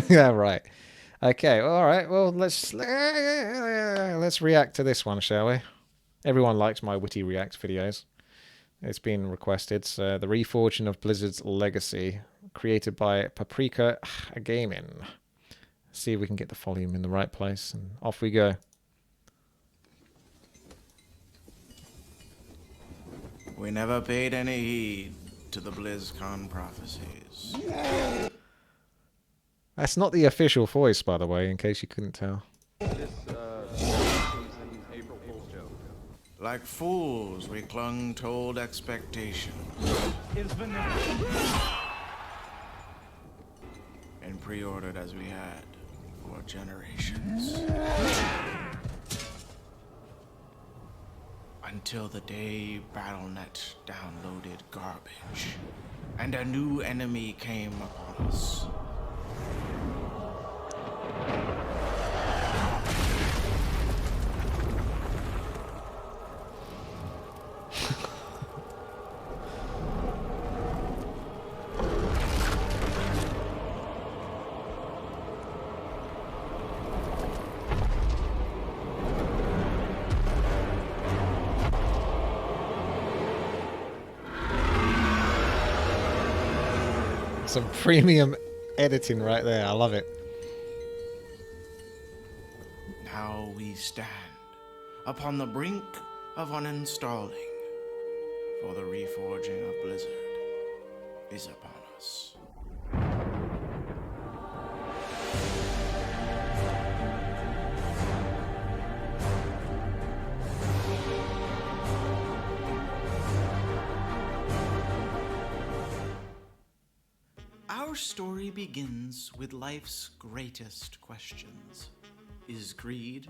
Yeah, right. Okay, all right. Well, let's react to this one, shall we? Everyone likes my witty react videos. It's been requested. It's the Reforging of Blizzard's Legacy, created by Paprika Gaming. See if we can get the volume in the right place, and off we go. We never paid any heed to the BlizzCon prophecies. That's not the official voice, by the way, in case you couldn't tell. Like fools, we clung to old expectations. And pre-ordered as we had for generations. Until the day BattleNet downloaded garbage, and a new enemy came upon us. Some premium editing right there. I love it. Now we stand upon the brink of uninstalling, for the reforging of Blizzard is upon us. Our story begins with life's greatest questions. Is greed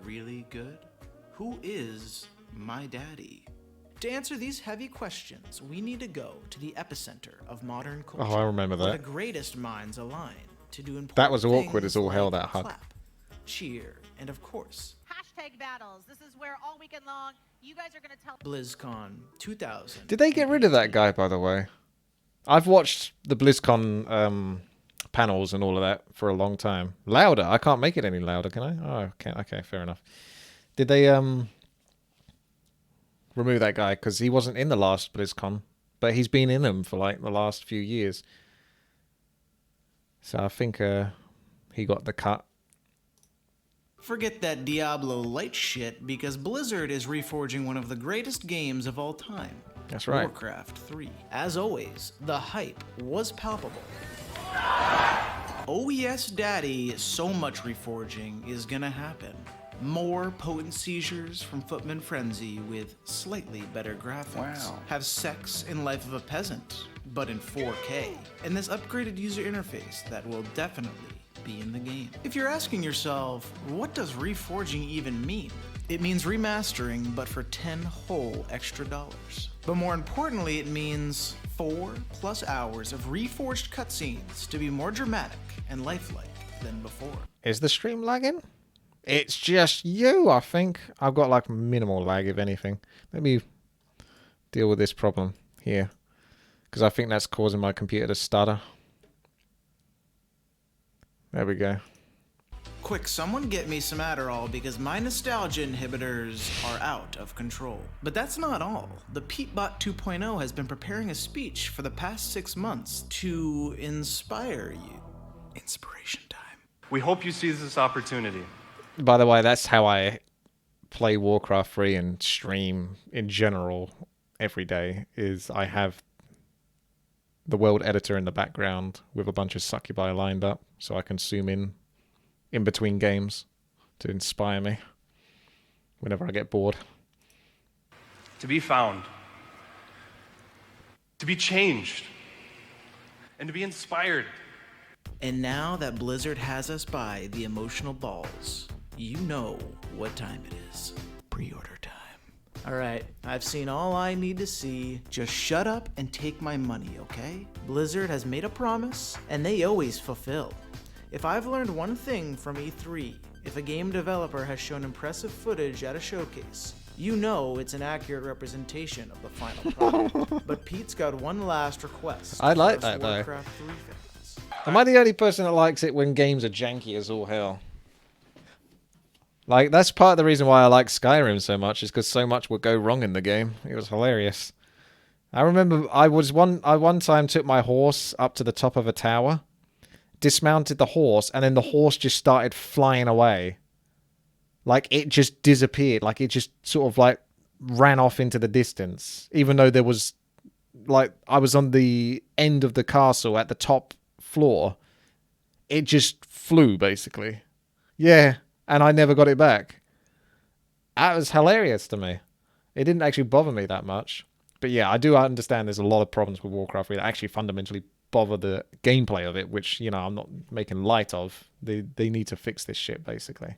really good? Who is my daddy? To answer these heavy questions, we need to go to the epicenter of modern culture. Oh, I remember where that. the greatest minds align to do important That was awkward things as all hell, like that hug. clap, cheer, and of course, Hashtag battles. This is where all weekend long you guys are going to tell BlizzCon 2000. Did they get rid of that guy, by the way? I've watched the BlizzCon panels and all of that for a long time. Louder. I can't make it any louder, can I? Oh, okay. Okay, fair enough. Did they remove that guy? Because he wasn't in the last BlizzCon, but he's been in them for like the last few years. So I think he got the cut. Forget that Diablo light shit, because Blizzard is reforging one of the greatest games of all time. That's right. Warcraft 3. As always, the hype was palpable. Oh yes, daddy, so much reforging is gonna happen. More potent seizures from Footman Frenzy with slightly better graphics. Wow. Have sex in Life of a Peasant, but in 4K. And this upgraded user interface that will definitely be in the game. If you're asking yourself, what does reforging even mean? It means remastering, but for 10 whole extra dollars. But more importantly, it means 4+ hours of reforged cutscenes to be more dramatic and lifelike than before. Is the stream lagging? It's just you, I think. I've got like minimal lag, if anything. Let me deal with this problem here, because I think that's causing my computer to stutter. There we go. Quick, someone get me some Adderall because my nostalgia inhibitors are out of control. But that's not all. The PeteBot 2.0 has been preparing a speech for the past 6 months to inspire you. Inspiration time. We hope you seize this opportunity. By the way, that's how I play Warcraft 3 and stream in general every day, is I have the world editor in the background with a bunch of succubi lined up so I can zoom in between games to inspire me whenever I get bored. To be found. To be changed. And to be inspired. And now that Blizzard has us by the emotional balls, you know what time it is. Pre-order time. Alright, I've seen all I need to see. Just shut up and take my money, okay? Blizzard has made a promise, and they always fulfill. If I've learned one thing from E3, if a game developer has shown impressive footage at a showcase, you know it's an accurate representation of the final product. But Pete's got one last request. I like for us that, though. Warcraft 3 fans. Am I the only person that likes it when games are janky as all hell? Like, that's part of the reason why I like Skyrim so much, is because so much would go wrong in the game. It was hilarious. I remember I one time took my horse up to the top of a tower, dismounted the horse, and then the horse just started flying away. Like, it just disappeared. Like, it just sort of, like, ran off into the distance. Even though there was, like, I was on the end of the castle at the top floor. It just flew, basically. Yeah, and I never got it back. That was hilarious to me. It didn't actually bother me that much. But yeah, I do understand there's a lot of problems with Warcraft that actually fundamentally bother the gameplay of it, which, you know, I'm not making light of. They need to fix this shit, basically.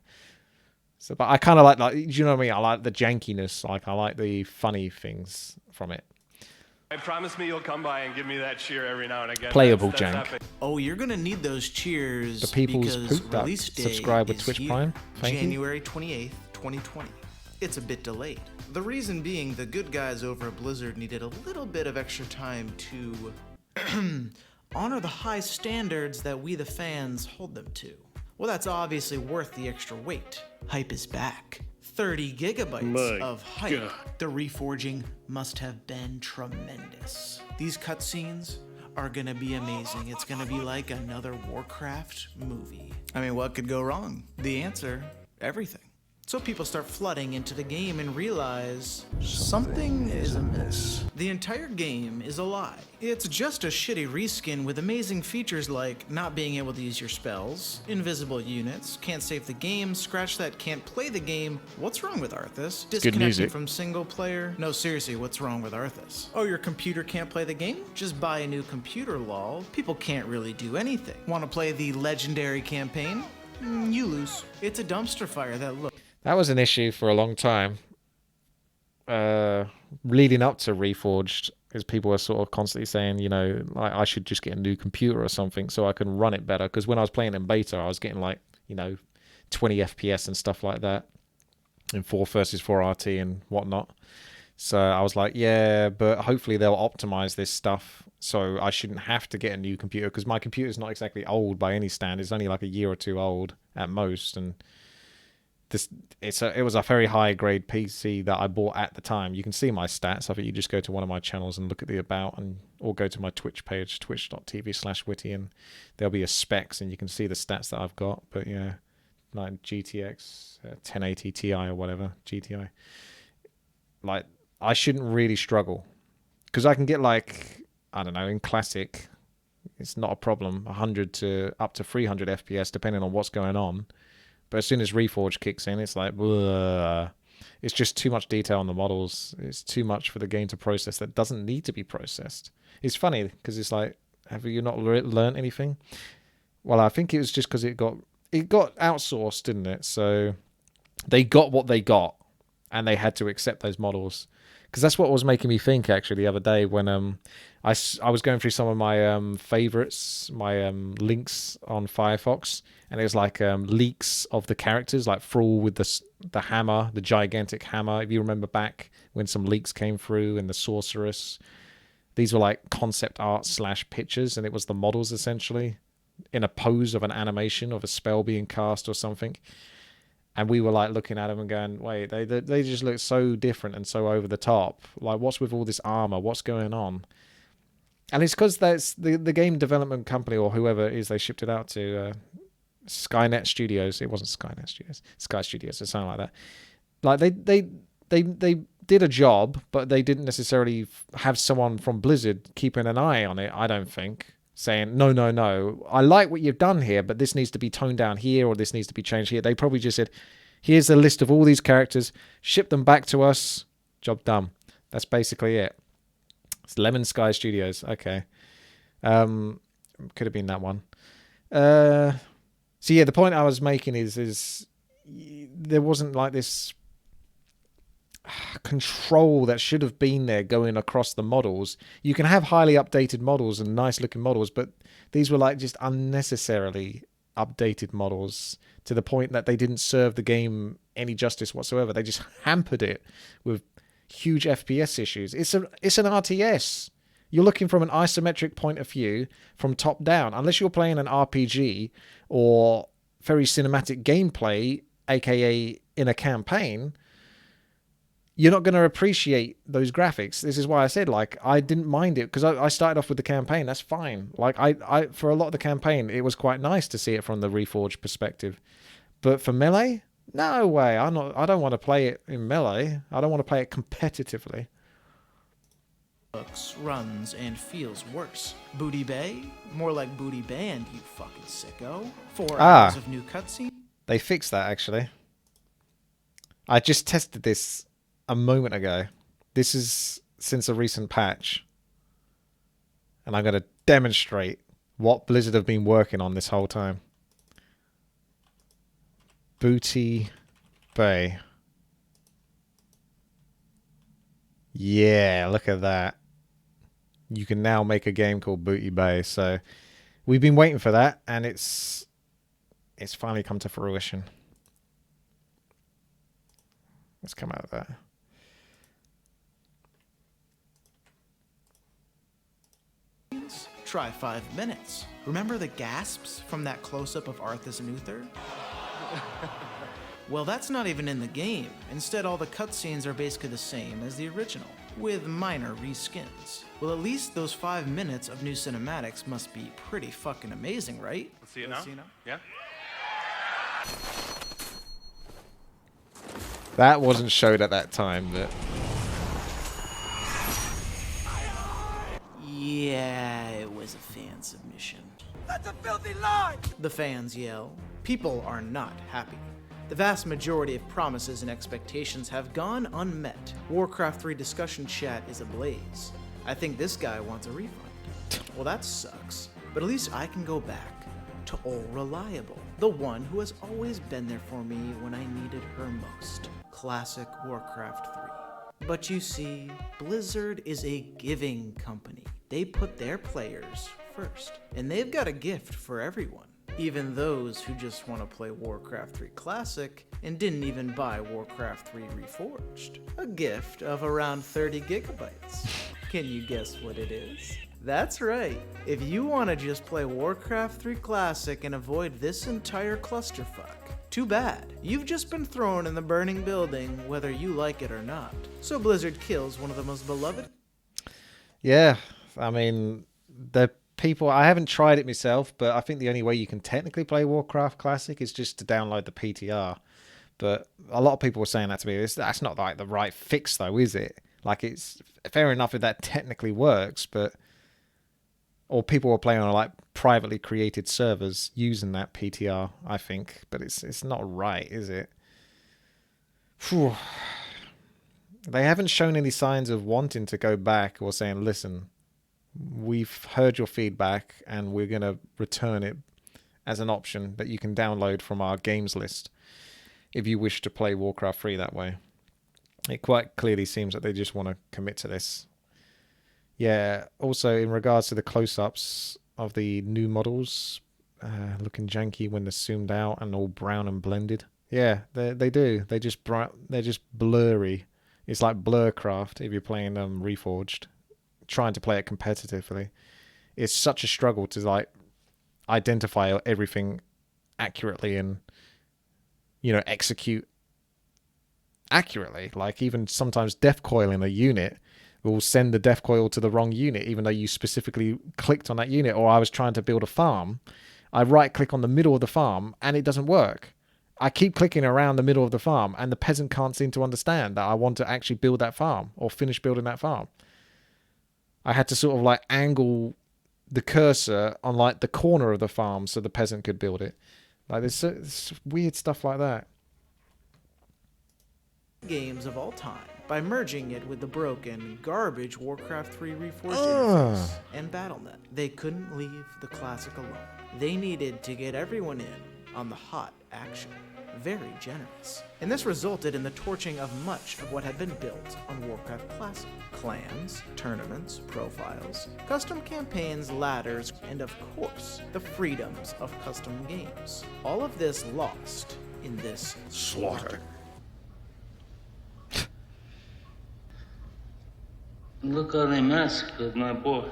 So, but I kind of like, you know what I mean? I like the jankiness. Like, I like the funny things from it. I promise me you'll come by and give me that cheer every now and again. Playable That's jank. epic. Oh, you're gonna need those cheers. The people's because poop duck. release day Subscribe with is Twitch here, Prime. Thank you. January 28th, 2020. It's a bit delayed. The reason being the good guys over at Blizzard needed a little bit of extra time to honor the high standards that we the fans hold them to. Well, that's obviously worth the extra wait. Hype is back. 30 gigabytes of hype. The reforging must have been tremendous. These cutscenes are gonna be amazing. It's gonna be like another Warcraft movie. I mean, what could go wrong? The answer, everything. So people start flooding into the game and realize something is amiss. The entire game is a lie. It's just a shitty reskin with amazing features like not being able to use your spells, invisible units, can't save the game, scratch that, can't play the game. What's wrong with Arthas? Disconnecting from single player? No, seriously, what's wrong with Arthas? Oh, your computer can't play the game? Just buy a new computer, lol. People can't really do anything. Want to play the legendary campaign? You lose. It's a dumpster fire that looks. That was an issue for a long time. Leading up to Reforged, because people were sort of constantly saying, you know, I should just get a new computer or something so I can run it better. Because when I was playing in beta, I was getting like, you know, 20 FPS and stuff like that in 4 versus 4 RT and whatnot. So I was like, yeah, but hopefully they'll optimize this stuff so I shouldn't have to get a new computer, because my computer's not exactly old by any standard. It's only like a year or two old at most, and it was a very high grade PC that I bought at the time. You can see my stats. I think you just go to one of my channels and look at the about, or go to my Twitch page, twitch.tv/witty, and there'll be a specs and you can see the stats that I've got. But yeah, like GTX 1080 Ti or whatever, GTI. Like, I shouldn't really struggle, because I can get, like, I don't know, in classic, it's not a problem, 100 to up to 300 FPS depending on what's going on. But as soon as Reforge kicks in, it's like, ugh. It's just too much detail on the models. It's too much for the game to process that doesn't need to be processed. It's funny, because it's like, have you not learned anything? Well, I think it was just because it got outsourced, didn't it? So they got what they got, and they had to accept those models. Because that's what was making me think, actually, the other day when I was going through some of my favorites, my links on Firefox, and it was like leaks of the characters, like Thrall with the hammer, the gigantic hammer. If you remember back when some leaks came through, and the sorceress, these were like concept art / pictures, and it was the models essentially in a pose of an animation of a spell being cast or something. And we were like looking at them and going, wait, they just look so different and so over the top. Like, what's with all this armor? What's going on? And it's because that's the game development company, or whoever it is they shipped it out to, Skynet Studios. It wasn't Skynet Studios, Sky Studios or something like that. Like, they did a job, but they didn't necessarily have someone from Blizzard keeping an eye on it, I don't think. Saying, no, I like what you've done here, but this needs to be toned down here, or this needs to be changed here. They probably just said, here's a list of all these characters, ship them back to us, job done. That's basically it. It's Lemon Sky Studios. Okay. Could have been that one. So yeah, the point I was making is there wasn't like this control that should have been there going across the models. You can have highly updated models and nice looking models, but these were like just unnecessarily updated models to the point that they didn't serve the game any justice whatsoever. They just hampered it with huge FPS issues. It's an RTS. You're looking from an isometric point of view from top down. Unless you're playing an RPG or very cinematic gameplay, aka in a campaign, you're not going to appreciate those graphics. This is why I said, like, I didn't mind it because I started off with the campaign. That's fine. Like, I for a lot of the campaign, it was quite nice to see it from the Reforged perspective. But for Melee, no way. I don't want to play it in Melee. I don't want to play it competitively. Looks, runs, and feels worse. Booty Bay? More like Booty Band, you fucking sicko. 4 hours of new cutscene? They fixed that, actually. I just tested this a moment ago. This is since a recent patch. And I'm going to demonstrate what Blizzard have been working on this whole time. Booty Bay. Yeah, look at that. You can now make a game called Booty Bay. So we've been waiting for that, and it's finally come to fruition. Let's come out of that. Try 5 minutes. Remember the gasps from that close-up of Arthas and Uther? Well, that's not even in the game. Instead, all the cutscenes are basically the same as the original, with minor reskins. Well, at least those 5 minutes of new cinematics must be pretty fucking amazing, right? Let's see it now? Yeah? That wasn't showed at that time, but... Yeah, it was a fan submission. That's a filthy lie! The fans yell. People are not happy. The vast majority of promises and expectations have gone unmet. Warcraft 3 discussion chat is ablaze. I think this guy wants a refund. Well, that sucks. But at least I can go back to All Reliable, the one who has always been there for me when I needed her most. Classic Warcraft 3. But you see, Blizzard is a giving company. They put their players first. And they've got a gift for everyone. Even those who just want to play Warcraft 3 Classic and didn't even buy Warcraft 3 Reforged. A gift of around 30 gigabytes. Can you guess what it is? That's right. If you want to just play Warcraft 3 Classic and avoid this entire clusterfuck, too bad. You've just been thrown in the burning building whether you like it or not. So Blizzard kills one of the most beloved... Yeah, I mean, the people... I haven't tried it myself, but I think the only way you can technically play Warcraft Classic is just to download the PTR. But a lot of people were saying that to me. That's not like the right fix, though, is it? Like, it's fair enough if that technically works, but... Or people were playing on like privately created servers using that PTR, I think. But it's not right, is it? Phew. They haven't shown any signs of wanting to go back or saying, listen, we've heard your feedback and we're going to return it as an option that you can download from our games list if you wish to play Warcraft 3 that way. It quite clearly seems that they just want to commit to this. Yeah, also in regards to the close-ups of the new models, looking janky when they're zoomed out and all brown and blended. Yeah, they do. They're just blurry. It's like Blurcraft if you're playing Reforged, trying to play it competitively. It's such a struggle to like identify everything accurately and execute accurately. Like even sometimes death coiling a unit will send the death coil to the wrong unit, even though you specifically clicked on that unit. Or I was trying to build a farm. I right click on the middle of the farm and it doesn't work. I keep clicking around the middle of the farm and the peasant can't seem to understand that I want to actually build that farm or finish building that farm. I had to sort of like angle the cursor on like the corner of the farm so the peasant could build it. Like there's weird stuff like that. Games of all time by merging it with the broken, garbage Warcraft 3 Reforged interface and Battle.net. They couldn't leave the classic alone. They needed to get everyone in on the hot action. Very generous. And this resulted in the torching of much of what had been built on Warcraft Classic. Clans, tournaments, profiles, custom campaigns, ladders, and of course, the freedoms of custom games. All of this lost in this slaughter. Look how they massacred my boy.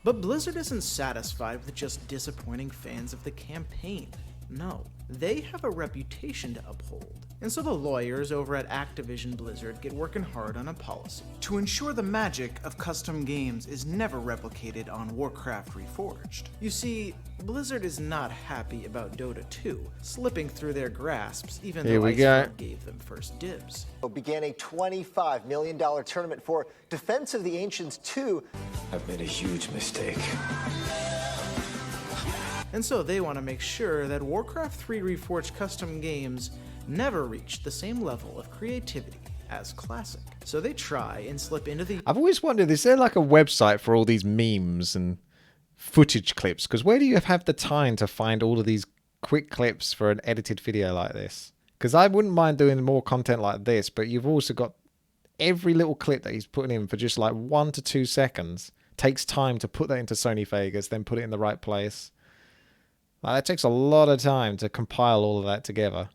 But Blizzard isn't satisfied with just disappointing fans of the campaign. No, they have a reputation to uphold. And so the lawyers over at Activision Blizzard get working hard on a policy to ensure the magic of custom games is never replicated on Warcraft Reforged. You see, Blizzard is not happy about Dota 2 slipping through their grasps even though Iceberg gave them first dibs. Began a $25 million tournament for Defense of the Ancients 2. I've made a huge mistake. And so they want to make sure that Warcraft 3 Reforged custom games never reach the same level of creativity as Classic. So they try and slip into the... I've always wondered, is there like a website for all these memes and footage clips? Because where do you have the time to find all of these quick clips for an edited video like this? Because I wouldn't mind doing more content like this, but you've also got every little clip that he's putting in for just like 1 to 2 seconds. Takes time to put that into Sony Vegas, then put it in the right place. Like, that takes a lot of time to compile all of that together.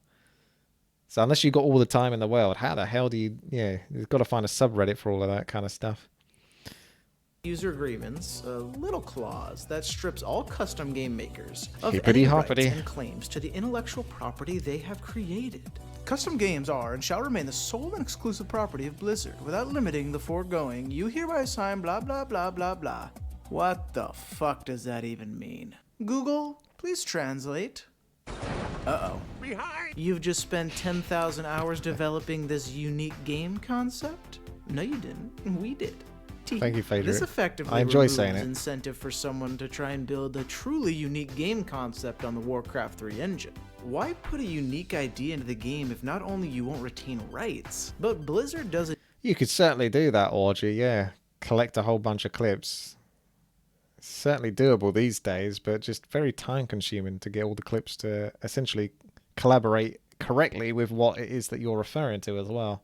So unless you've got all the time in the world, how the hell do you... Yeah, you've got to find a subreddit for all of that kind of stuff. User agreements, a little clause that strips all custom game makers of Hippity any hoppity. rights and claims to the intellectual property they have created. Custom games are and shall remain the sole and exclusive property of Blizzard without limiting the foregoing. You hereby sign blah blah blah blah blah. What the fuck does that even mean? Google, please translate. Uh-oh. You've just spent 10,000 hours developing this unique game concept? No, you didn't. We did. Thank you, Phaedra. This effectively I enjoy removes saying it. incentive for someone to try and build a truly unique game concept on the Warcraft 3 engine. Why put a unique idea into the game if not only you won't retain rights, but Blizzard does it? You could certainly do that, Audrey, yeah. Collect a whole bunch of clips. It's certainly doable these days, but just very time-consuming to get all the clips to essentially collaborate correctly with what it is that you're referring to as well.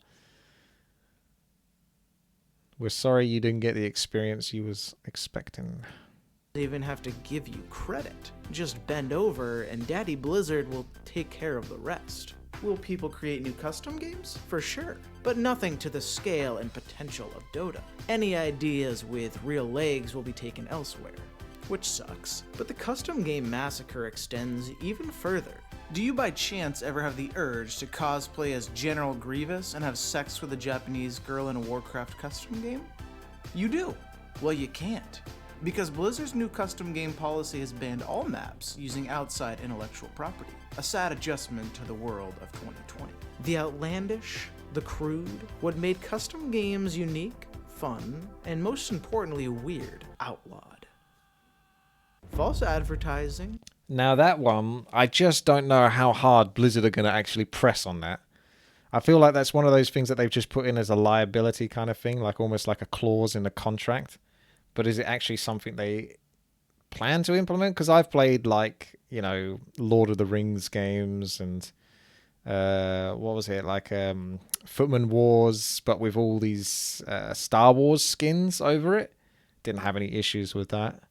We're sorry you didn't get the experience you was expecting. Even have to give you credit. Just bend over and Daddy Blizzard will take care of the rest. Will people create new custom games? For sure, but nothing to the scale and potential of Dota. Any ideas with real legs will be taken elsewhere, which sucks. But the custom game massacre extends even further. Do you by chance ever have the urge to cosplay as General Grievous and have sex with a Japanese girl in a Warcraft custom game? You do. Well, you can't. Because Blizzard's new custom game policy has banned all maps using outside intellectual property. A sad adjustment to the world of 2020. The outlandish, the crude, what made custom games unique, fun, and most importantly weird, outlawed. False advertising. Now that one, I just don't know how hard Blizzard are going to actually press on that. I feel like that's one of those things that they've just put in as a liability kind of thing, like almost like a clause in the contract. But is it actually something they plan to implement? Because I've played, like, you know, Lord of the Rings games and what was it, like Footman Wars, but with all these Star Wars skins over it. Didn't have any issues with that.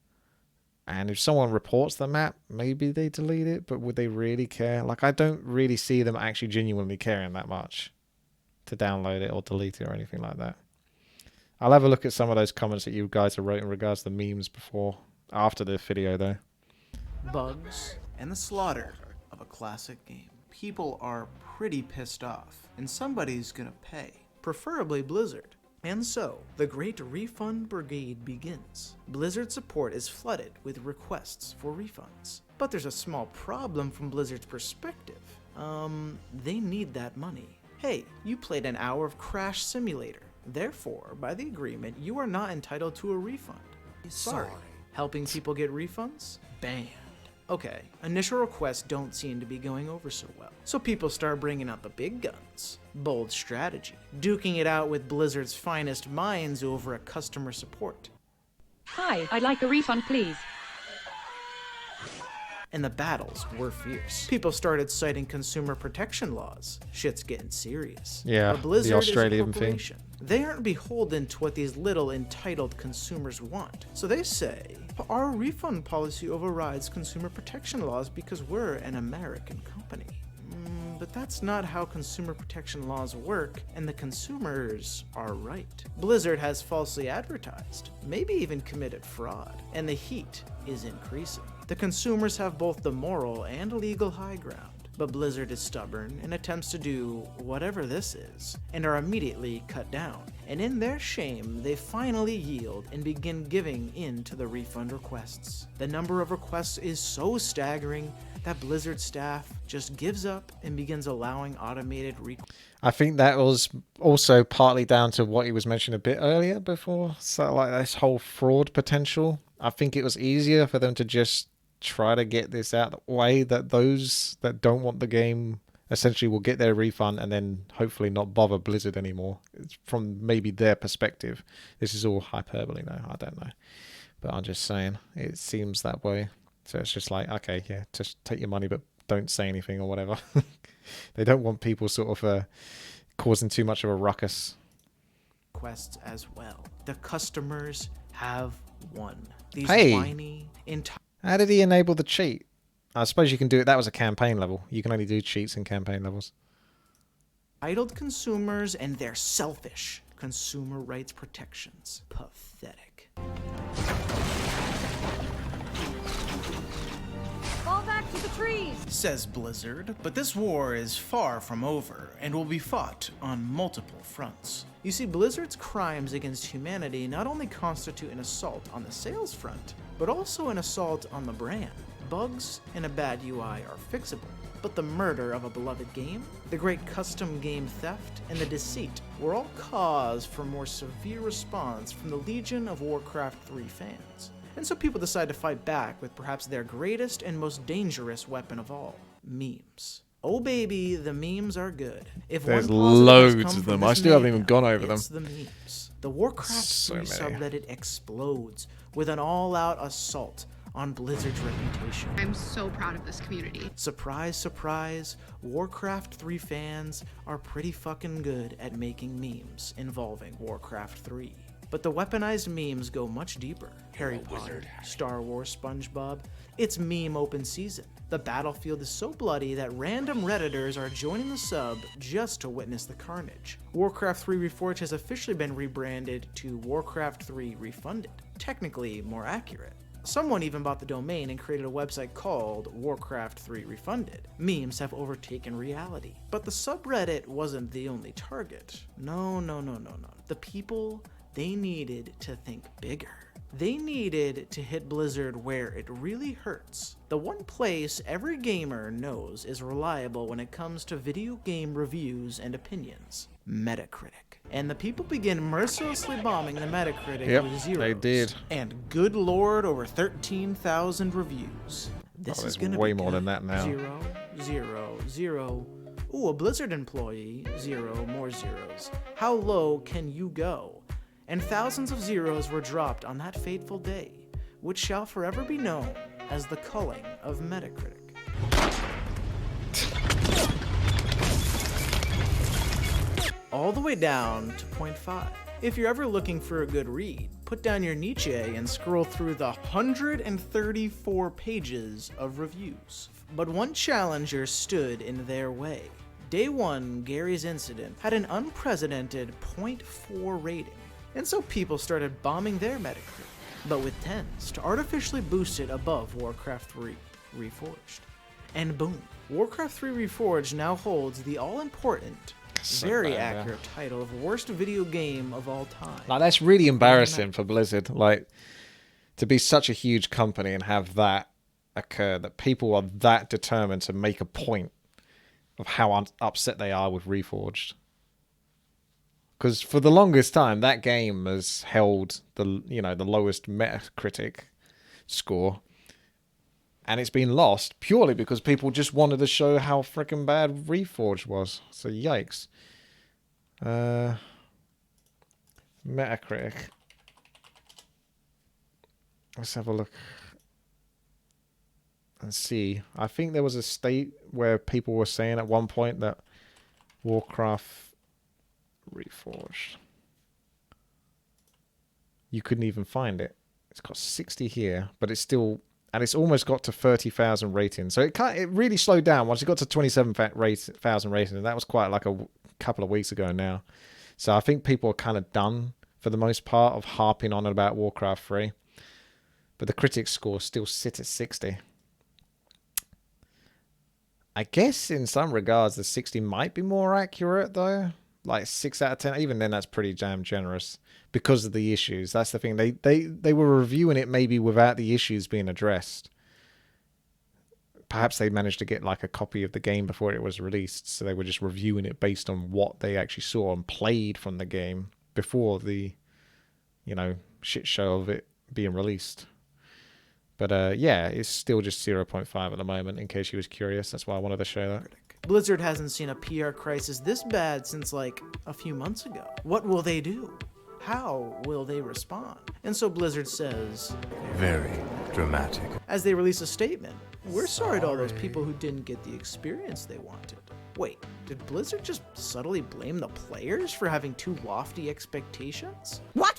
And if someone reports the map, maybe they delete it, but would they really care? Like, I don't really see them actually genuinely caring that much to download it or delete it or anything like that. I'll have a look at some of those comments that you guys have wrote in regards to the memes after the video, though. Bugs and the slaughter of a classic game. People are pretty pissed off, and somebody's gonna pay, preferably Blizzard. And so, the Great Refund Brigade begins. Blizzard support is flooded with requests for refunds. But there's a small problem from Blizzard's perspective. They need that money. Hey, you played an hour of Crash Simulator. Therefore, by the agreement, you are not entitled to a refund. Sorry. Helping people get refunds? Banned. Okay, initial requests don't seem to be going over so well. So people start bringing out the big guns. Bold strategy. Duking it out with Blizzard's finest minds over a customer support. Hi, I'd like a refund, please. And the battles were fierce. People started citing consumer protection laws. Shit's getting serious. Yeah, but Blizzard the Australian is a corporation. They aren't beholden to what these little entitled consumers want. So they say, our refund policy overrides consumer protection laws because we're an American company. but that's not how consumer protection laws work, and the consumers are right. Blizzard has falsely advertised, maybe even committed fraud, and the heat is increasing. The consumers have both the moral and legal high ground. But Blizzard is stubborn and attempts to do whatever this is, and are immediately cut down. And in their shame, they finally yield and begin giving in to the refund requests. The number of requests is so staggering that Blizzard staff just gives up and begins allowing automated I think that was also partly down to what he was mentioning a bit earlier before. So like this whole fraud potential. I think it was easier for them to just try to get this out of the way, that those that don't want the game essentially will get their refund and then hopefully not bother Blizzard anymore. It's from maybe their perspective. This is all hyperbole now, I don't know. But I'm just saying, it seems that way. So it's just like, okay, yeah, just take your money but don't say anything or whatever. They don't want people sort of causing too much of a ruckus. requests as well. The customers have won. These Hey! whiny, How did he enable the cheat? I suppose you can do it. That was a campaign level. You can only do cheats in campaign levels. entitled consumers and their selfish consumer rights protections. Pathetic. Fall back to the trees! Says Blizzard, but this war is far from over and will be fought on multiple fronts. You see, Blizzard's crimes against humanity not only constitute an assault on the sales front, but also an assault on the brand. Bugs and a bad UI are fixable, but the murder of a beloved game, the great custom game theft, and the deceit were all cause for more severe response from the Legion of Warcraft 3 fans. And so people decide to fight back with perhaps their greatest and most dangerous weapon of all, memes. Oh baby, the memes are good. If There's one positive has loads come of from them. I this still haven't even mayhem, gone over them. it's the memes. The Warcraft So 3 many. subreddit explodes with an all-out assault on Blizzard's reputation. I'm so proud of this community. Surprise, surprise, Warcraft 3 fans are pretty fucking good at making memes involving Warcraft 3. But the weaponized memes go much deeper. Harry Potter, Star Wars, SpongeBob, it's meme open season. The battlefield is so bloody that random Redditors are joining the sub just to witness the carnage. Warcraft 3 Reforged has officially been rebranded to Warcraft 3 Refunded, technically more accurate. Someone even bought the domain and created a website called Warcraft 3 Refunded. Memes have overtaken reality. But the subreddit wasn't the only target. No. The people, they needed to think bigger. They needed to hit Blizzard where it really hurts. The one place every gamer knows is reliable when it comes to video game reviews and opinions: Metacritic. And the people begin mercilessly bombing the Metacritic with zeros. They did. And good lord, over 13,000 reviews. This is there's gonna way be more than good. that now. 0, 0, 0. Ooh, a Blizzard employee. 0, more zeros. How low can you go? And thousands of zeros were dropped on that fateful day, which shall forever be known as the culling of Metacritic. All the way down to 0.5. If you're ever looking for a good read, put down your Nietzsche and scroll through the 134 pages of reviews. But one challenger stood in their way. Day 1, Gary's incident had an unprecedented 0.4 rating, and so people started bombing their Metacritic, but with 10s to artificially boost it above Warcraft 3 Reforged. And boom, Warcraft 3 Reforged now holds the all-important, very accurate title of worst video game of all time. Like, that's really embarrassing for Blizzard. Like, to be such a huge company and have that occur, that people are that determined to make a point of how upset they are with Reforged. Because for the longest time, that game has held the lowest Metacritic score, and it's been lost purely because people just wanted to show how freaking bad Reforged was. So yikes. Metacritic. Let's have a look and see. I think there was a state where people were saying at one point that Warcraft Reforged, you couldn't even find it. It's got 60 here, but it's still and it's almost got to 30,000 ratings. So it really slowed down once it got to 27,000 ratings, and that was quite like a couple of weeks ago now. So I think people are kind of done for the most part of harping on about Warcraft 3. But the critics score still sits at 60. I guess in some regards the 60 might be more accurate though. Like 6 out of 10. Even then that's pretty damn generous because of the issues. That's the thing. They were reviewing it maybe without the issues being addressed. Perhaps they managed to get like a copy of the game before it was released, so they were just reviewing it based on what they actually saw and played from the game before the, you know, shit show of it being released. But yeah, it's still just 0.5 at the moment, in case you was curious. That's why I wanted to show that. Blizzard hasn't seen a PR crisis this bad since like a few months ago. What will they do? How will they respond? And so Blizzard says, Very dramatic. as they release a statement, we're sorry to all those people who didn't get the experience they wanted. Wait, did Blizzard just subtly blame the players for having too lofty expectations? What?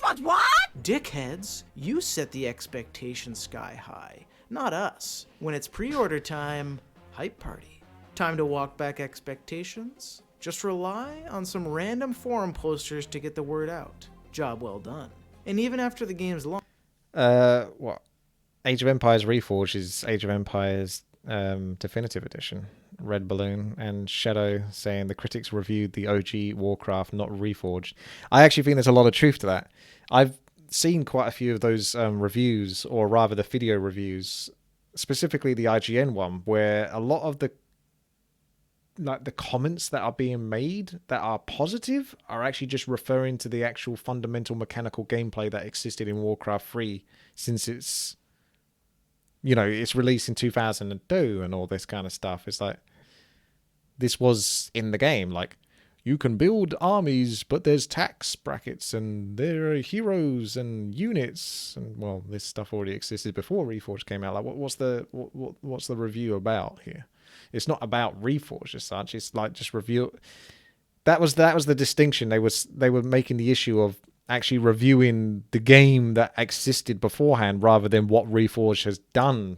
Dickheads, you set the expectation sky high, not us. When it's pre-order time, hype party. Time to walk back expectations? Just rely on some random forum posters to get the word out. Job well done. And even after the game's launch... What? Age of Empires Reforged is Age of Empires Definitive Edition. Red Balloon and Shadow saying the critics reviewed the OG Warcraft, not Reforged. I actually think there's a lot of truth to that. I've seen quite a few of those reviews, or rather the video reviews, specifically the IGN one, where a lot of the comments that are being made that are positive are actually just referring to the actual fundamental mechanical gameplay that existed in Warcraft 3 since it's, you know, it's released in 2002 and all this kind of stuff. It's like, this was in the game. Like, you can build armies, but there's tax brackets and there are heroes and units. And, well, this stuff already existed before Reforged came out. Like, what's the review about here? It's not about Reforged as such. It's like just review. That was the distinction. They were making the issue of actually reviewing the game that existed beforehand rather than what Reforged has done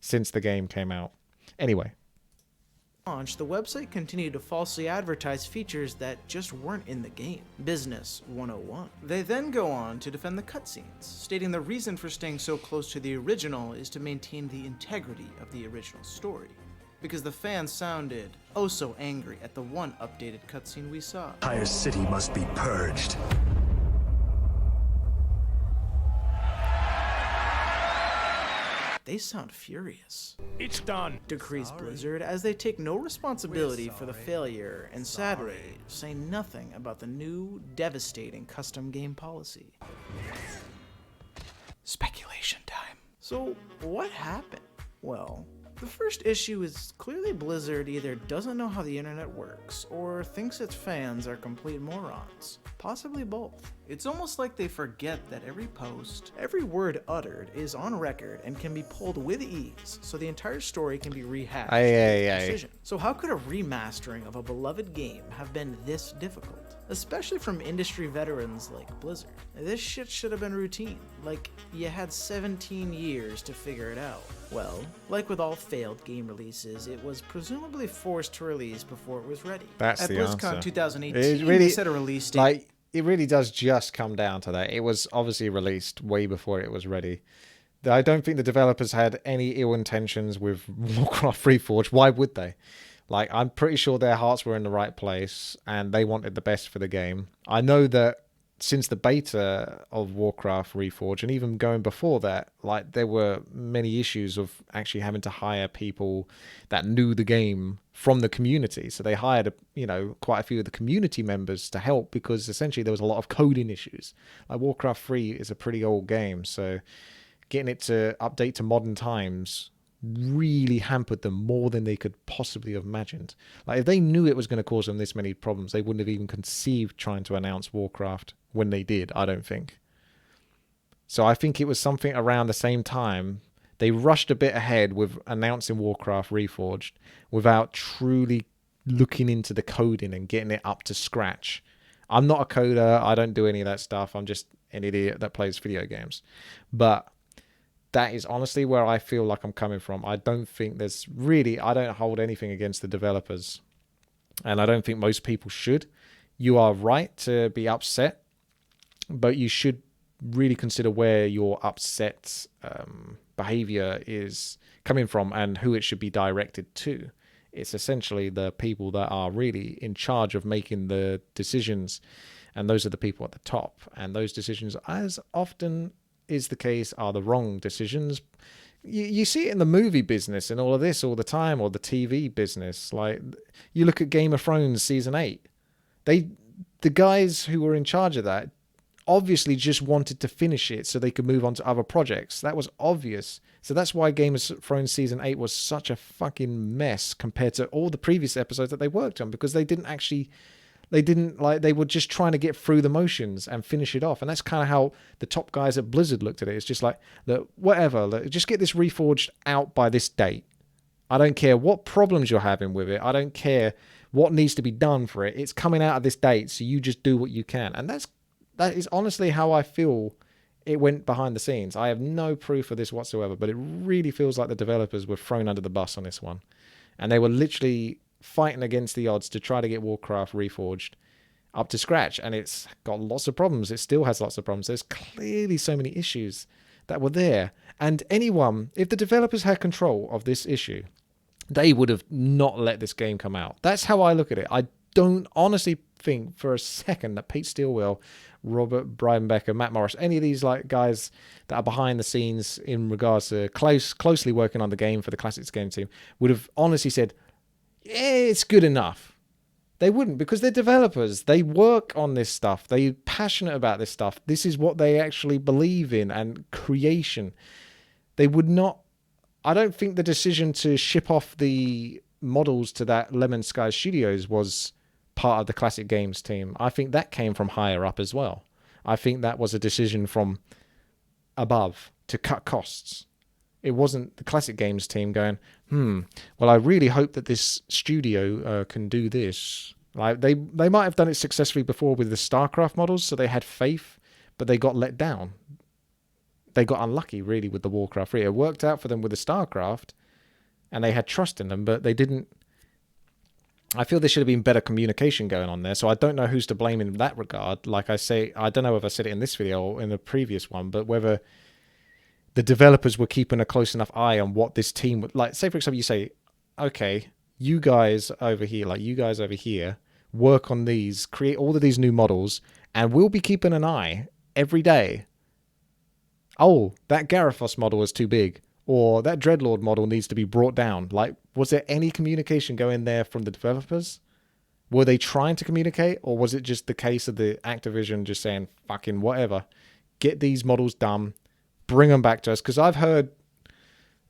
since the game came out. Anyway. The website continued to falsely advertise features that just weren't in the game. Business 101. They then go on to defend the cutscenes, stating the reason for staying so close to the original is to maintain the integrity of the original story. Because the fans sounded oh so angry at the one updated cutscene we saw. Entire city must be purged. They sound furious. It's done, Decrees Blizzard, as they take no responsibility for the failure and sadly say nothing about the new devastating custom game policy. Speculation time. So what happened? Well, the first issue is clearly Blizzard either doesn't know how the internet works or thinks its fans are complete morons. Possibly both. It's almost like they forget that every post, every word uttered is on record and can be pulled with ease, so the entire story can be rehashed with precision. So how could a remastering of a beloved game have been this difficult? Especially from industry veterans like Blizzard. This shit should have been routine. Like, you had 17 years to figure it out. Well, like with all failed game releases, it was presumably forced to release before it was ready. That's At the BlizzCon answer. 2018, really, they set a release date. Like, it really does just come down to that. It was obviously released way before it was ready. I don't think the developers had any ill intentions with Warcraft Reforged. Why would they? Like, I'm pretty sure their hearts were in the right place and they wanted the best for the game. I know that since the beta of Warcraft Reforged, and even going before that, like, there were many issues of actually having to hire people that knew the game from the community. So they hired, quite a few of the community members to help because essentially there was a lot of coding issues. Like, Warcraft 3 is a pretty old game, so getting it to update to modern times really hampered them more than they could possibly have imagined. Like, if they knew it was going to cause them this many problems, they wouldn't have even conceived trying to announce Warcraft when they did, I don't think. So I think it was something around the same time. They rushed a bit ahead with announcing Warcraft Reforged without truly looking into the coding and getting it up to scratch. I'm not a coder. I don't do any of that stuff. I'm just an idiot that plays video games. But that is honestly where I feel like I'm coming from. I don't think I don't hold anything against the developers. And I don't think most people should. You are right to be upset, but you should really consider where your upset behavior is coming from and who it should be directed to. It's essentially the people that are really in charge of making the decisions, and those are the people at the top. And those decisions, as often is the case, are the wrong decisions. You see it in the movie business and all of this all the time, or the TV business. Like, you look at Game of Thrones season 8. The guys who were in charge of that obviously just wanted to finish it so they could move on to other projects. That was obvious. So that's why Game of Thrones season 8 was such a fucking mess compared to all the previous episodes that they worked on, because they were just trying to get through the motions and finish it off. And that's kind of how the top guys at Blizzard looked at it. It's just like, look, whatever, look, just get this Reforged out by this date. I don't care what problems you're having with it. I don't care what needs to be done for it. It's coming out of this date, so you just do what you can. And that is honestly how I feel it went behind the scenes. I have no proof of this whatsoever, but it really feels like the developers were thrown under the bus on this one. And they were literally fighting against the odds to try to get Warcraft Reforged up to scratch. And it's got lots of problems. It still has lots of problems. There's clearly so many issues that were there. And if the developers had control of this issue, they would have not let this game come out. That's how I look at it. I don't honestly think for a second that Pete Steelwell, Robert Breidenbecker, Matt Morris, any of these like guys that are behind the scenes in regards to closely working on the game for the Classics game team would have honestly said, yeah, it's good enough. They wouldn't, because they're developers. They work on this stuff. They're passionate about this stuff. This is what they actually believe in, and creation. They would not... I don't think the decision to ship off the models to that Lemon Sky Studios was part of the Classic Games team. I think that came from higher up as well. I think that was a decision from above to cut costs. It wasn't the Classic Games team going, well, I really hope that this studio can do this. Like they might have done it successfully before with the StarCraft models, so they had faith, but they got let down. They got unlucky, really, with the Warcraft 3. It worked out for them with the StarCraft, and they had trust in them, but they didn't... I feel there should have been better communication going on there, so I don't know who's to blame in that regard. Like I say, I don't know if I said it in this video or in the previous one, but whether the developers were keeping a close enough eye on what this team would... Like, say, for example, you say, okay, you guys over here, work on these, create all of these new models, and we'll be keeping an eye every day. Oh, that Garithos model is too big, or that Dreadlord model needs to be brought down. Like, was there any communication going there from the developers? Were they trying to communicate, or was it just the case of the Activision just saying, fucking whatever, get these models done, bring them back to us? Because I've heard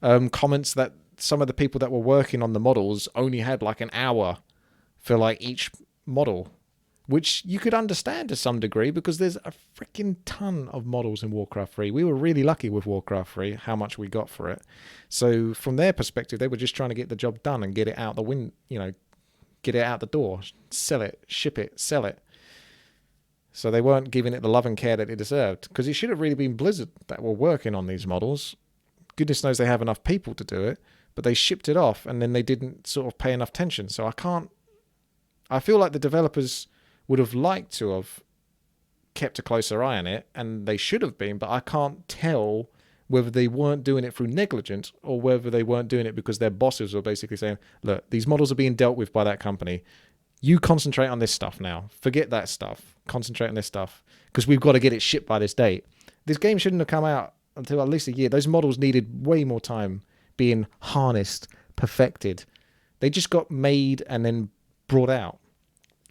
comments that some of the people that were working on the models only had like an hour for like each model, which you could understand to some degree, because there's a freaking ton of models in Warcraft 3. We were really lucky with Warcraft 3, how much we got for it. So from their perspective, they were just trying to get the job done and get it out get it out the door, sell it, ship it, sell it. So they weren't giving it the love and care that it deserved, because it should have really been Blizzard that were working on these models. Goodness knows they have enough people to do it, but they shipped it off and then they didn't sort of pay enough attention. So I feel like the developers would have liked to have kept a closer eye on it, and they should have been, but I can't tell whether they weren't doing it through negligence or whether they weren't doing it because their bosses were basically saying, look, these models are being dealt with by that company. You concentrate on this stuff now. Forget that stuff. Concentrate on this stuff, because we've got to get it shipped by this date. This game shouldn't have come out until at least a year. Those models needed way more time being harnessed, perfected. They just got made and then brought out.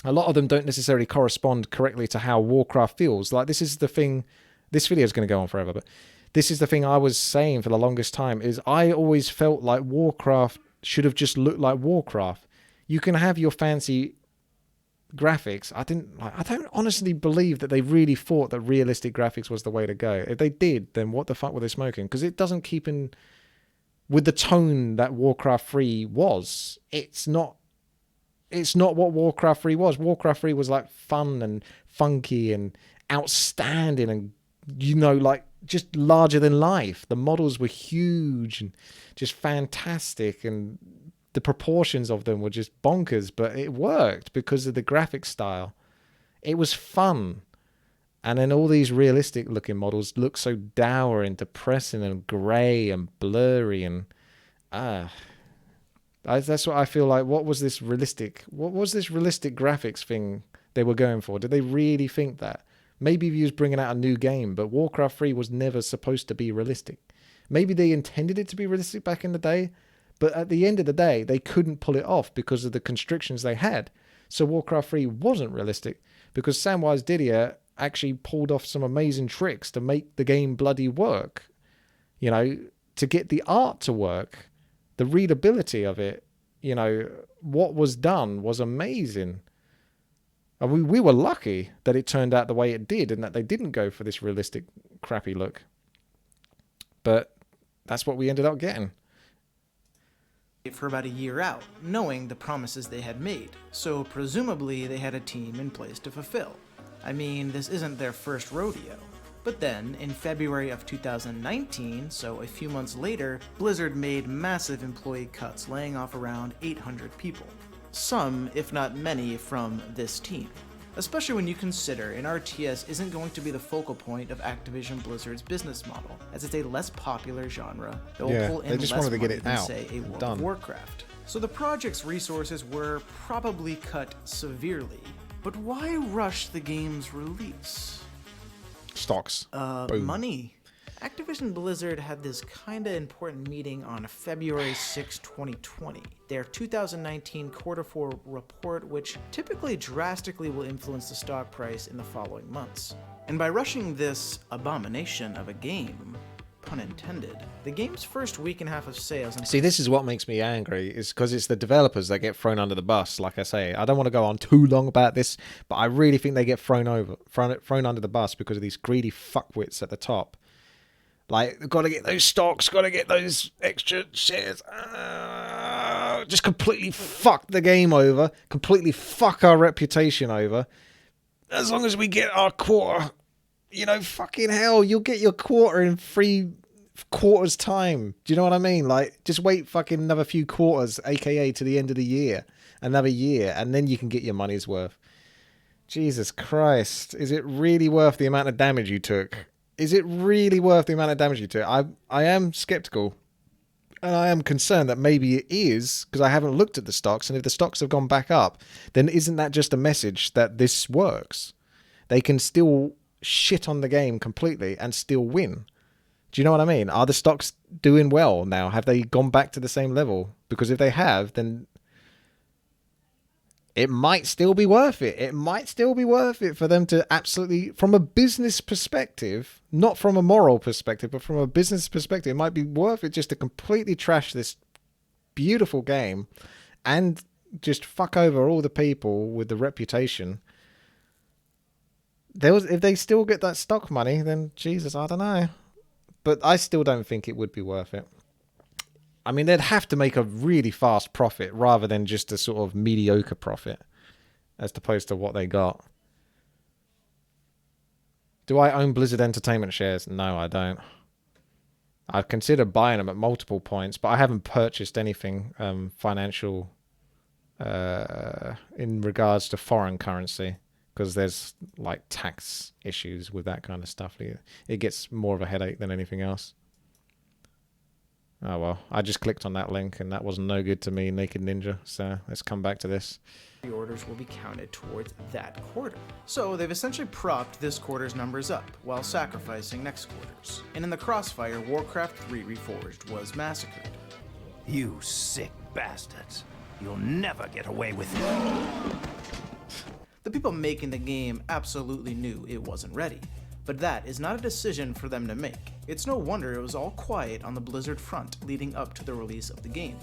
A lot of them don't necessarily correspond correctly to how Warcraft feels. Like, this is the thing... This video is going to go on forever, but this is the thing I was saying for the longest time, is I always felt like Warcraft should have just looked like Warcraft. You can have your fancy graphics. I don't honestly believe that they really thought that realistic graphics was the way to go. If they did, then what the fuck were they smoking? Because it doesn't keep in with the tone that Warcraft 3 was. It's not what Warcraft 3 was. Warcraft 3 was like fun and funky and outstanding and, like just larger than life. The models were huge and just fantastic, and the proportions of them were just bonkers, but it worked because of the graphic style. It was fun. And then all these realistic looking models look so dour and depressing and grey and blurry, and that's what I feel like. What was this realistic graphics thing they were going for? Did they really think that? Maybe he was bringing out a new game, but Warcraft 3 was never supposed to be realistic. Maybe they intended it to be realistic back in the day, but at the end of the day, they couldn't pull it off because of the constrictions they had. So Warcraft 3 wasn't realistic because Samwise Didier actually pulled off some amazing tricks to make the game bloody work. You know, to get the art to work, the readability of it, you know, what was done was amazing. And we were lucky that it turned out the way it did and that they didn't go for this realistic, crappy look. But that's what we ended up getting. For about a year out, knowing the promises they had made, so presumably they had a team in place to fulfill. I mean, this isn't their first rodeo. But then, in February of 2019, so a few months later, Blizzard made massive employee cuts, laying off around 800 people. Some, if not many, from this team. Especially when you consider an RTS isn't going to be the focal point of Activision Blizzard's business model, as it's a less popular genre that will pull in less money than, say, a World of Warcraft. So the project's resources were probably cut severely. But why rush the game's release? Stocks. Money. Activision Blizzard had this kinda important meeting on February 6, 2020. Their 2019 quarter 4 report, which typically drastically will influence the stock price in the following months. And by rushing this abomination of a game, pun intended, the game's first week and a half of sales... See, this is what makes me angry, is because it's the developers that get thrown under the bus, like I say. I don't want to go on too long about this, but I really think they get thrown under the bus because of these greedy fuckwits at the top. Like, got to get those stocks, got to get those extra shares. Just completely fuck the game over, completely fuck our reputation over. As long as we get our quarter... You know, fucking hell, you'll get your quarter in 3 quarters time. Do you know what I mean? Like, just wait fucking another few quarters, aka to the end of the year. Another year, and then you can get your money's worth. Jesus Christ. Is it really worth the amount of damage you took? Is it really worth the amount of damage you took? I am skeptical. And I am concerned that maybe it is, because I haven't looked at the stocks, and if the stocks have gone back up, then isn't that just a message that this works? They can still shit on the game completely and still win. Do you know what I mean? Are the stocks doing well now? Have they gone back to the same level? Because if they have, then it might still be worth it. It might still be worth it for them to absolutely, from a business perspective, not from a moral perspective, but from a business perspective, it might be worth it just to completely trash this beautiful game and just fuck over all the people with the reputation. If they still get that stock money, then Jesus, I don't know. But I still don't think it would be worth it. I mean, they'd have to make a really fast profit rather than just a sort of mediocre profit as opposed to what they got. Do I own Blizzard Entertainment shares? No, I don't. I've considered buying them at multiple points, but I haven't purchased anything financial in regards to foreign currency. Because there's like tax issues with that kind of stuff. It gets more of a headache than anything else. Oh well, I just clicked on that link and that was no good to me, Naked Ninja. So let's come back to this. Pre-orders will be counted towards that quarter. So they've essentially propped this quarter's numbers up while sacrificing next quarter's. And in the crossfire, Warcraft 3 Reforged was massacred. You sick bastards. You'll never get away with it. The people making the game absolutely knew it wasn't ready, but that is not a decision for them to make. It's no wonder it was all quiet on the Blizzard front leading up to the release of the game.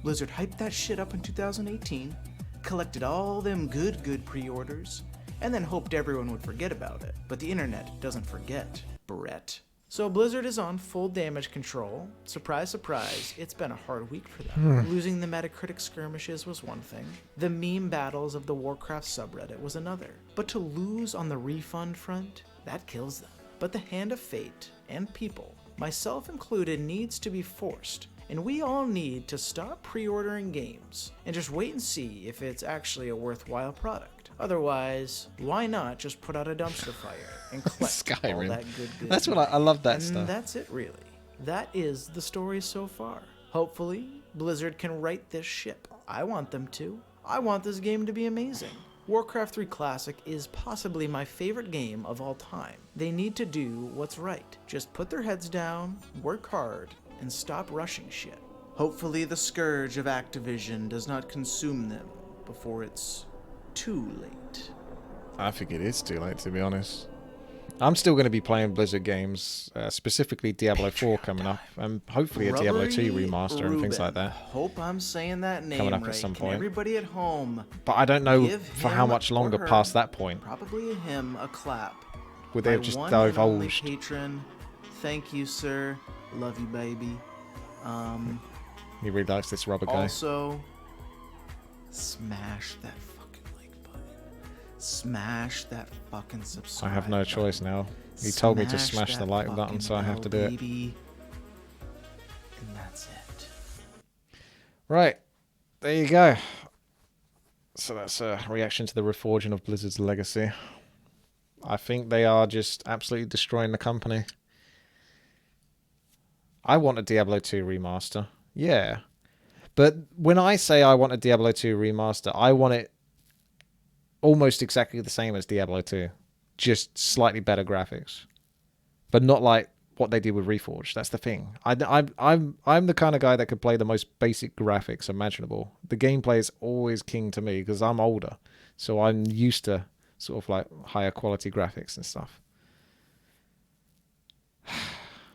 Blizzard hyped that shit up in 2018, collected all them good pre-orders, and then hoped everyone would forget about it. But the internet doesn't forget, Brett. So Blizzard is on full damage control. Surprise, surprise, it's been a hard week for them. Losing the Metacritic skirmishes was one thing. The meme battles of the Warcraft subreddit was another. But to lose on the refund front, that kills them. But the hand of fate and people, myself included, needs to be forced. And we all need to stop pre-ordering games and just wait and see if it's actually a worthwhile product. Otherwise, why not just put out a dumpster fire and collect all Skyrim. that good That's what I love that and stuff. that's it, really. That is the story so far. Hopefully, Blizzard can right this ship. I want them to. I want this game to be amazing. Warcraft 3 Classic is possibly my favorite game of all time. They need to do what's right. Just put their heads down, work hard, and stop rushing shit. Hopefully the scourge of Activision does not consume them before it's too late. I think it is too late, to be honest. I'm still going to be playing Blizzard games, specifically Diablo 4 coming up, and hopefully a Diablo 2 remaster and things like that. Hope I'm saying that name Coming up right. at some Can point. everybody at home But I don't know give for how him much or longer her, past that point. Probably him, a clap. Would they have My just one and only divulged? patron. Thank you, sir. Love you, baby. He really likes this rubber guy. Also, smash that fucking like button. Smash that fucking subscribe I have no button. choice now. He told me to smash the that like button, fucking so I have to do bell, it. baby. And that's it. Right. There you go. So that's a reaction to the Reforging of Blizzard's legacy. I think they are just absolutely destroying the company. I want a Diablo 2 remaster. Yeah. But when I say I want a Diablo 2 remaster, I want it almost exactly the same as Diablo 2. Just slightly better graphics. But not like what they did with Reforged. That's the thing. I'm the kind of guy that could play the most basic graphics imaginable. The gameplay is always king to me because I'm older. So I'm used to sort of like higher quality graphics and stuff.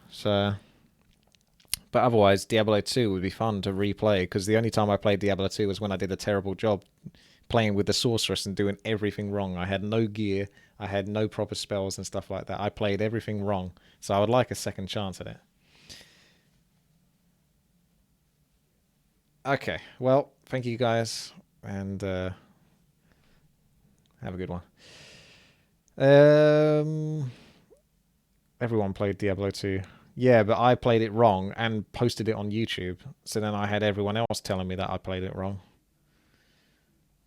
So... But otherwise, Diablo 2 would be fun to replay, because the only time I played Diablo 2 was when I did a terrible job playing with the sorceress and doing everything wrong. I had no gear, I had no proper spells and stuff like that. I played everything wrong, so I would like a second chance at it. Okay, well, thank you guys, and have a good one. Everyone played Diablo 2. Yeah, but I played it wrong and posted it on YouTube. So then I had everyone else telling me that I played it wrong.